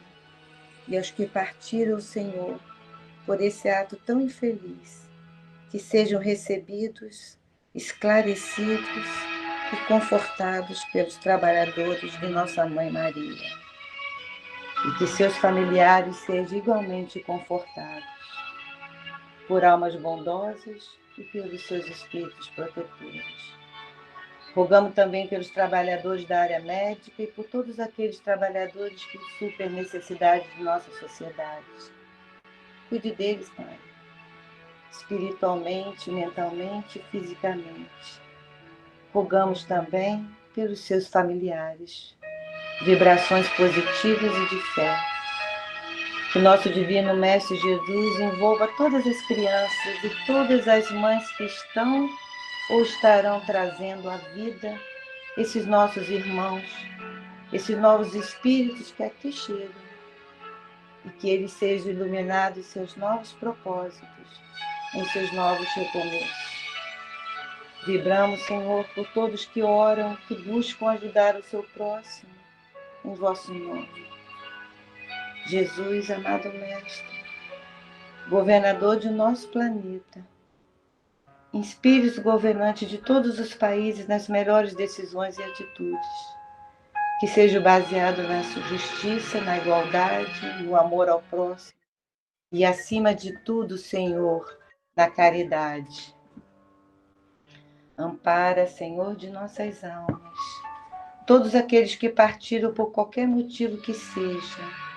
e aos que partiram, Senhor, por esse ato tão infeliz, que sejam recebidos, esclarecidos e confortados pelos trabalhadores de nossa Mãe Maria, e que seus familiares sejam igualmente confortados por almas bondosas e pelos seus espíritos protetores. Rogamos também pelos trabalhadores da área médica e por todos aqueles trabalhadores que suprem necessidades de nossa sociedade. Cuide deles, Pai, espiritualmente, mentalmente e fisicamente. Rogamos também pelos seus familiares, vibrações positivas e de fé. Que nosso Divino Mestre Jesus envolva todas as crianças e todas as mães que estão ou estarão trazendo à vida esses nossos irmãos, esses novos espíritos que aqui chegam, e que eles sejam iluminados em seus novos propósitos, em seus novos recomeços. Vibramos, Senhor, por todos que oram, que buscam ajudar o seu próximo, em vosso nome. Jesus, amado Mestre, governador de nosso planeta, inspire os governantes de todos os países nas melhores decisões e atitudes, que seja baseado na justiça, na igualdade, no amor ao próximo e, acima de tudo, Senhor, na caridade. Ampara, Senhor de nossas almas, todos aqueles que partiram por qualquer motivo que seja,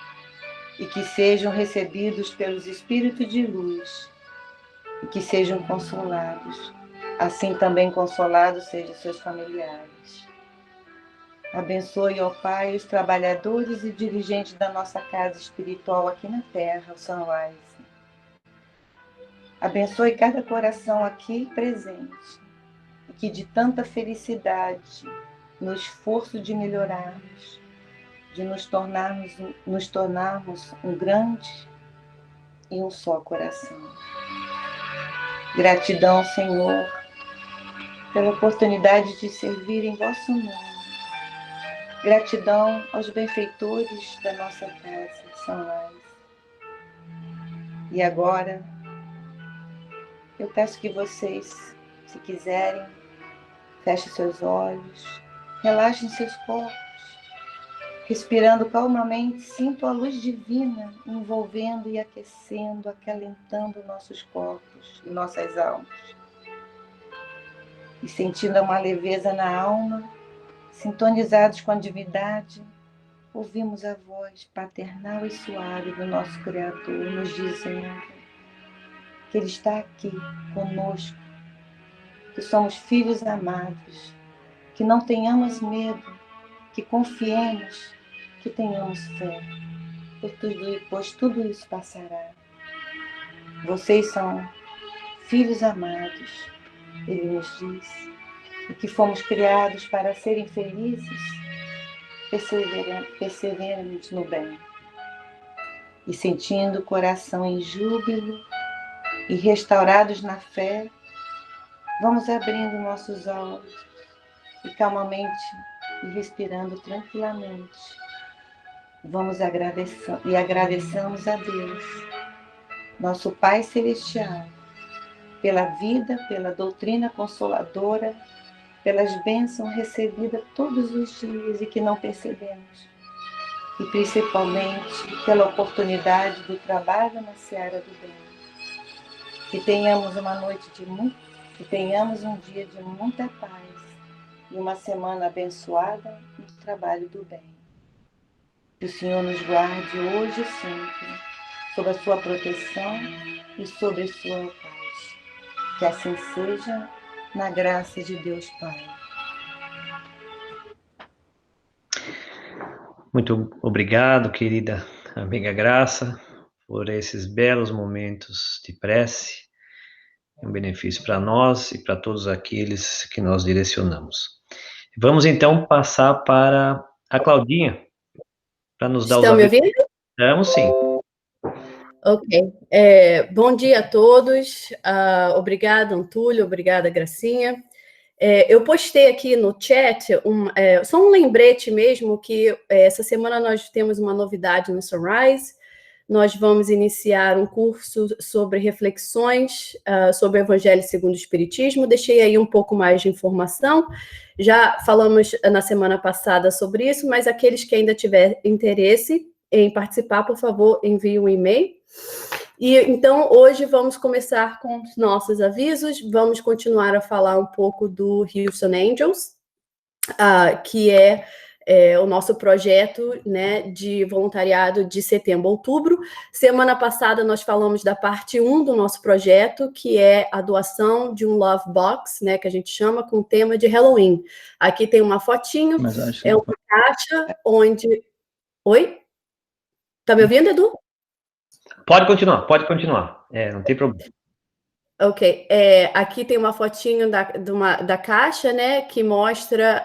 e que sejam recebidos pelos Espíritos de luz, e que sejam consolados, assim também consolados sejam seus familiares. Abençoe, ó Pai, os trabalhadores e dirigentes da nossa casa espiritual aqui na Terra, o Sunrise. Abençoe cada coração aqui presente, e que de tanta felicidade, no esforço de melhorarmos, de nos tornarmos um grande e um só coração. Gratidão, Senhor, pela oportunidade de servir em vosso nome. Gratidão aos benfeitores da nossa casa, Sunrise. E agora, eu peço que vocês, se quiserem, fechem seus olhos, relaxem seus corpos, respirando calmamente, sinto a luz divina envolvendo e aquecendo, acalentando nossos corpos e nossas almas. E sentindo uma leveza na alma, sintonizados com a divindade, ouvimos a voz paternal e suave do nosso Criador nos dizendo que Ele está aqui conosco, que somos filhos amados, que não tenhamos medo, que confiemos, que tenhamos fé, pois tudo isso passará. Vocês são filhos amados, Ele nos diz, e que fomos criados para serem felizes, perseveremos no bem. E sentindo o coração em júbilo e restaurados na fé, vamos abrindo nossos olhos e calmamente e respirando tranquilamente. Vamos agradecemos a Deus, nosso Pai Celestial, pela vida, pela doutrina consoladora, pelas bênçãos recebidas todos os dias e que não percebemos. E principalmente pela oportunidade do trabalho na seara do bem. Que tenhamos que tenhamos um dia de muita paz e uma semana abençoada no trabalho do bem. Que o Senhor nos guarde hoje e sempre. sob a sua proteção e sob a sua paz. Que assim seja, na graça de Deus Pai. Muito obrigado, querida amiga Graça, por esses belos momentos de prece. Um benefício para nós e para todos aqueles que nós direcionamos. Vamos então passar para a Claudinha, para nos dar os Estão me ouvindo? Estamos sim. Ok. Bom dia a todos. Obrigada, Antúlio. Obrigada, Gracinha. Eu postei aqui no chat só um lembrete mesmo que essa semana nós temos uma novidade no Sunrise. Nós vamos iniciar um curso sobre reflexões sobre o Evangelho segundo o Espiritismo. Deixei aí um pouco mais de informação. Já falamos na semana passada sobre isso, mas aqueles que ainda tiverem interesse em participar, por favor, envie um e-mail. E então, hoje vamos começar com os nossos avisos. Vamos continuar a falar um pouco do Houston Angels, que é o nosso projeto, né, de voluntariado de setembro a outubro. Semana passada nós falamos da parte 1 do nosso projeto, que é a doação de um Love Box, né, que a gente chama, com o tema de Halloween. Aqui tem uma fotinho, é uma caixa onde... Oi? Tá me ouvindo, Edu? Pode continuar. Não tem problema. Ok, aqui tem uma fotinho da caixa, né, que mostra,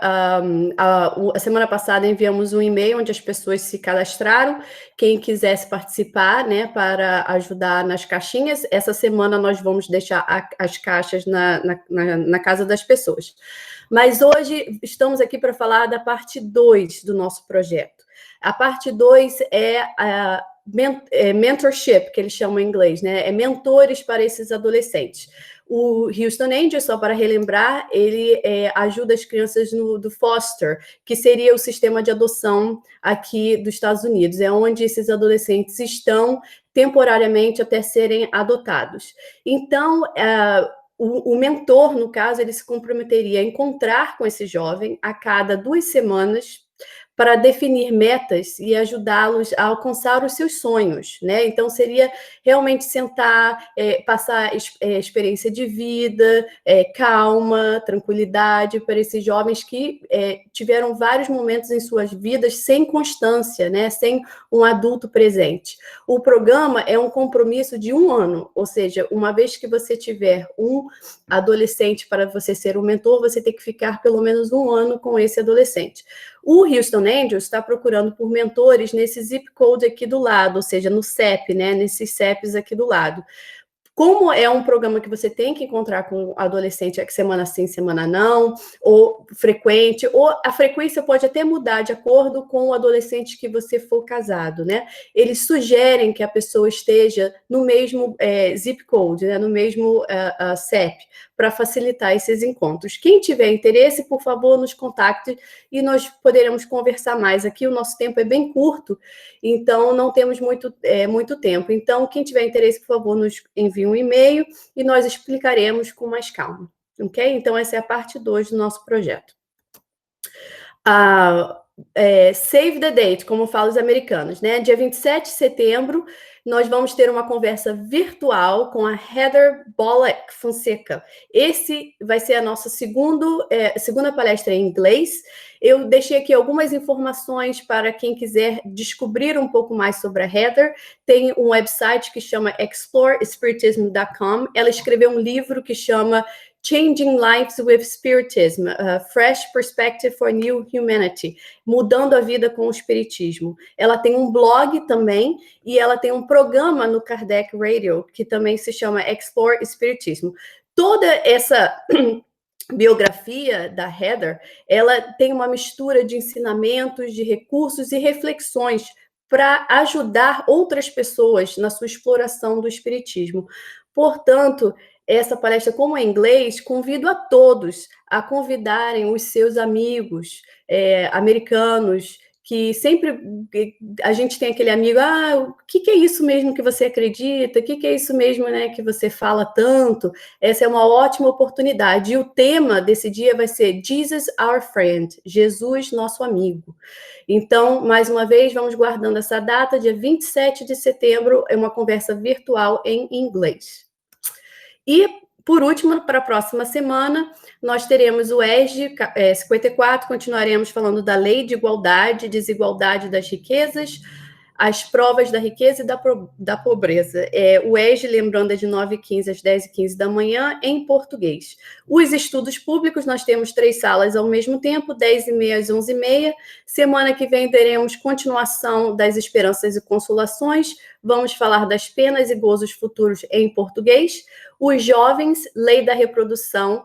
a semana passada enviamos um e-mail onde as pessoas se cadastraram, quem quisesse participar, né, para ajudar nas caixinhas. Essa semana nós vamos deixar as caixas na casa das pessoas. Mas hoje estamos aqui para falar da parte 2 do nosso projeto. A parte 2 é a mentorship, que eles chamam em inglês, né? É mentores para esses adolescentes. O Houston Angels, só para relembrar, ele ajuda as crianças do foster, que seria o sistema de adoção aqui dos Estados Unidos. É onde esses adolescentes estão temporariamente até serem adotados. Então, o mentor, no caso, ele se comprometeria a encontrar com esse jovem a cada 2 semanas, para definir metas e ajudá-los a alcançar os seus sonhos, né? Então, seria realmente sentar, passar experiência de vida, calma, tranquilidade para esses jovens que tiveram vários momentos em suas vidas sem constância, né? Sem um adulto presente. O programa é um compromisso de 1 ano, ou seja, uma vez que você tiver um adolescente para você ser um mentor, você tem que ficar pelo menos 1 ano com esse adolescente. O Houston Angels está procurando por mentores nesse zip code aqui do lado, ou seja, no CEP, né? Nesses CEPs aqui do lado. Como é um programa que você tem que encontrar com adolescente semana sim, semana não, ou frequente, ou a frequência pode até mudar de acordo com o adolescente que você for casado, né? Eles sugerem que a pessoa esteja no mesmo zip code, né? No mesmo CEP, para facilitar esses encontros. Quem tiver interesse, por favor, nos contacte e nós poderemos conversar mais. Aqui o nosso tempo é bem curto, então não temos muito tempo. Então, quem tiver interesse, por favor, nos envie um e-mail e nós explicaremos com mais calma, ok? Então, essa é a parte 2 do nosso projeto. Save the date, como falam os americanos, né? Dia 27 de setembro, nós vamos ter uma conversa virtual com a Heather Bolek Fonseca. Esse vai ser a nossa segunda palestra em inglês. Eu deixei aqui algumas informações para quem quiser descobrir um pouco mais sobre a Heather. Tem um website que chama explorespiritism.com. Ela escreveu um livro que chama Changing Lives with Spiritism, a Fresh Perspective for New Humanity, mudando a vida com o Espiritismo. Ela tem um blog também, e ela tem um programa no Kardec Radio, que também se chama Explore Espiritismo. Toda essa biografia da Heather, ela tem uma mistura de ensinamentos, de recursos e reflexões para ajudar outras pessoas na sua exploração do Espiritismo. Portanto, essa palestra, como é em inglês, convido a todos a convidarem os seus amigos americanos que sempre a gente tem aquele amigo, o que é isso mesmo que você acredita? O que é isso mesmo, né, que você fala tanto? Essa é uma ótima oportunidade. E o tema desse dia vai ser Jesus Our Friend, Jesus nosso amigo. Então, mais uma vez, vamos guardando essa data, dia 27 de setembro, é uma conversa virtual em inglês. E, por último, para a próxima semana, nós teremos o ESG 54, continuaremos falando da Lei de Igualdade e Desigualdade das Riquezas, as provas da riqueza e da pobreza. O ESG, lembrando, é de 9h15 às 10h15 da manhã, em português. Os estudos públicos, nós temos 3 salas ao mesmo tempo, 10h30 às 11h30. Semana que vem teremos continuação das esperanças e consolações, vamos falar das penas e gozos futuros em português. Os jovens, lei da reprodução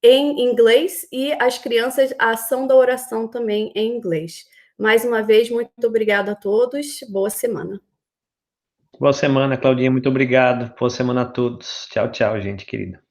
em inglês, e as crianças, a ação da oração também em inglês. Mais uma vez, muito obrigada a todos. Boa semana. Boa semana, Claudinha. Muito obrigado. Boa semana a todos. Tchau, tchau, gente querida.